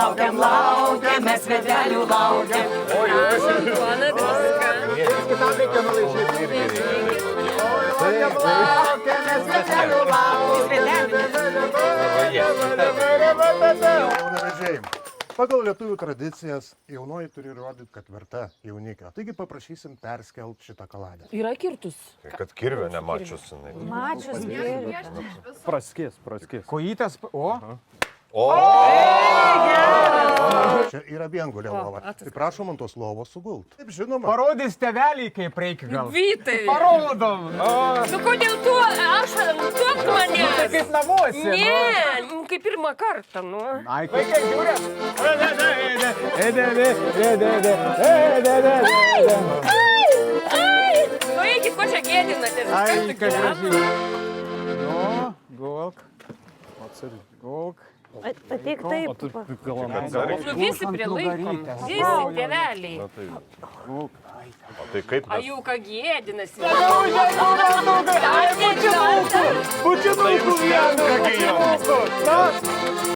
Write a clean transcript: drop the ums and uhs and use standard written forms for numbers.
laukiam, laukiam, mes vedelių laukiam. Duona viską. Kitam reikia nulaižyti. Laukiam, mes vedelių laukiam. Vežėjim. Pagal lietuvių tradicijas jaunoji turi rodyti, kad verta jaunikio. Taigi paprašysim perskelti šitą kaladę. Yra kirtus. Kad kirvio nemačius. Mačius kirvių. Praskės. Kojytės, o? Čia yra viengulė lova. Tai prašom ant tos lovos sugult. Taip žinoma. Parodys tėveliai, kaip reikia gal. Vytai. Parodom. Nu kodėl tu, aš, tuok mane. Tai kaip namuose. Ne, kaip pirmą kartą, nu. Ai, vaikai žiūrė. Nu eikit, ko čia gėdinatės? Ai, kad gražiai. Nu, gulk. Gulk. Ateik taip. Nu visi prilaikom, visi tėveliai. Tai kaip A jau ką gėdinasi. Pučinukų vieną.